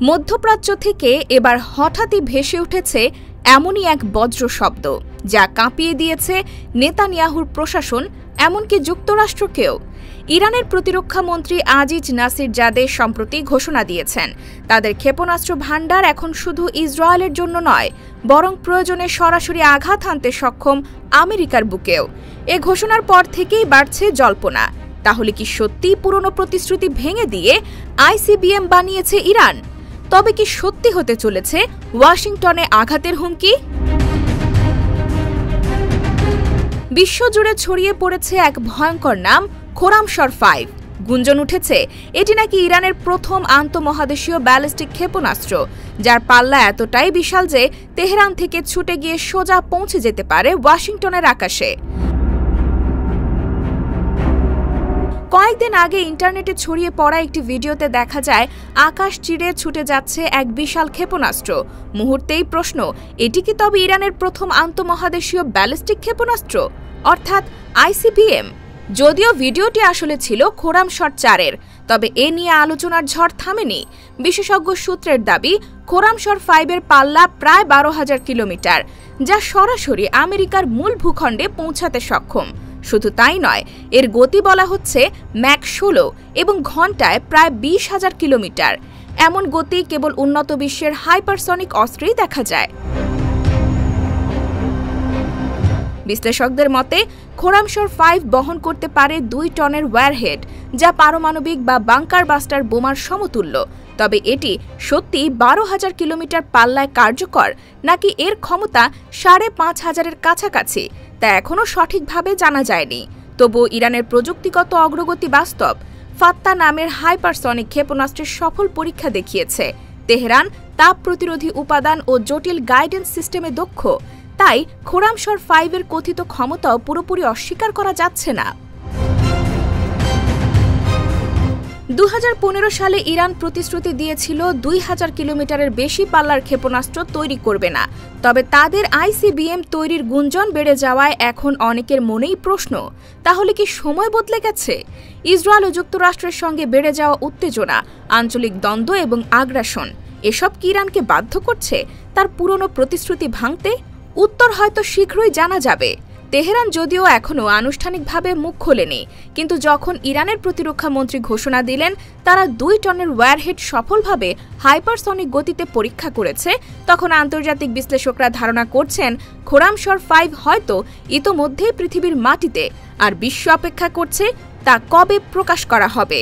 মধ্যপ্রাচ্য থেকে এবার হঠাৎই ভেসে উঠেছে এমনই এক বজ্র শব্দ যা কাঁপিয়ে দিয়েছে নেতানিয়াহুর প্রশাসন, এমনকি যুক্তরাষ্ট্রকেও। ইরানের প্রতিরক্ষা মন্ত্রী আজিজ নাসির জাদে সম্প্রতি ঘোষণা দিয়েছেন, তাদের ক্ষেপণাস্ত্র ভান্ডার এখন শুধু ইসরায়েলের জন্য নয়, বরং প্রয়োজনে সরাসরি আঘাত হানতে সক্ষম আমেরিকার বুকেও। এ ঘোষণার পর থেকেই বাড়ছে জল্পনা, তাহলে কি সত্যিই পুরনো প্রতিশ্রুতি ভেঙে দিয়ে আইসিবিএম বানিয়েছে ইরান? তবে কি সত্যি হতে চলেছে ওয়াশিংটনে আঘাতের হুমকি? বিশ্বজুড়ে ছড়িয়ে পড়েছে এক ভয়ঙ্কর নাম, খোরামশর-5। গুঞ্জন উঠেছে এটি নাকি ইরানের প্রথম আন্তঃমহাদেশীয় ব্যালিস্টিক ক্ষেপণাস্ত্র, যার পাল্লা এতটাই বিশাল যে তেহরান থেকে ছুটে গিয়ে সোজা পৌঁছে যেতে পারে ওয়াশিংটনের আকাশে। কয়েকদিন আগে ইন্টারনেটে ছড়িয়ে পড়া একটি ভিডিওতে দেখা যায় আকাশ চিরে ছুটে যাচ্ছে এক বিশাল ক্ষেপণাস্ত্র। মুহূর্তেই প্রশ্ন, এটি কি তবে ইরানের প্রথম আন্তঃমহাদেশীয় ব্যালিস্টিক ক্ষেপণাস্ত্র, অর্থাৎ আইসিবিএম? যদিও ভিডিওটি আসলে ছিল খোরামশর-4-এর, তবে এ নিয়ে আলোচনার ঝড় থামেনি। বিশেষজ্ঞ সূত্রের দাবি, খোরামশর-5-এর পাল্লা প্রায় 12,000 কিলোমিটার, যা সরাসরি আমেরিকার মূল ভূখণ্ডে পৌঁছাতে সক্ষম। শুধু তাই নয়, এর গতি বলা হচ্ছে ম্যাক 16 এবং ঘণ্টায় প্রায় 20,000 কিলোমিটার। এমন গতি কেবল উন্নত বিশ্বের হাইপারসনিক অস্ত্রেই দেখা যায়। বিশ্লেষকদের মতে, খোরামশর-5 বহন করতে পারে 2 টনের ওয়্যারহেড, যা পারমাণবিক বা বাংকার বাস্টার বোমার সমতুল্য। তবে এটি সত্যি 12,000 কিলোমিটার পাল্লায় কার্যকর, নাকি এর ক্ষমতা 5,500-এর কাছাকাছি, তা এখনও সঠিকভাবে জানা যায়নি। তবুও ইরানের প্রযুক্তিগত অগ্রগতি বাস্তব। ফাত্তা নামের হাইপারসনিক ক্ষেপণাস্ত্রের সফল পরীক্ষা দেখিয়েছে তেহরান তাপ প্রতিরোধী উপাদান ও জটিল গাইডেন্স সিস্টেমে দক্ষ। তাই খোরামশর-5-এর কথিত ক্ষমতাও পুরোপুরি অস্বীকার করা যাচ্ছে না। 2015 সালে ইরান প্রতিশ্রুতি দিয়েছিল 2,000 কিলোমিটারের বেশি পাল্লার ক্ষেপণাস্ত্র তৈরি করবে না। তবে তাদের আইসিবিএম তৈরির গুঞ্জন বেড়ে যাওয়ায় এখন অনেকের মনেই প্রশ্ন, তাহলে কি সময় বদলে গেছে? ইসরায়েল ও যুক্তরাষ্ট্রের সঙ্গে বেড়ে যাওয়া উত্তেজনা, আঞ্চলিক দ্বন্দ্ব এবং আগ্রাসন, এসব কি ইরানকে বাধ্য করছে তার পুরনো প্রতিশ্রুতি ভাঙতে? উত্তর হয়তো শীঘ্রই জানা যাবে। তেহরান যদিও এখনও আনুষ্ঠানিকভাবে মুখ খোলেনি, কিন্তু যখন ইরানের প্রতিরক্ষা মন্ত্রী ঘোষণা দিলেন তারা 2 টনের ওয়্যারহেড সফলভাবে হাইপারসনিক গতিতে পরীক্ষা করেছে, তখন আন্তর্জাতিক বিশ্লেষকরা ধারণা করছেন খোরামশর-5 হয়তো ইতোমধ্যেই পৃথিবীর মাটিতে, আর বিশ্ব অপেক্ষা করছে তা কবে প্রকাশ করা হবে।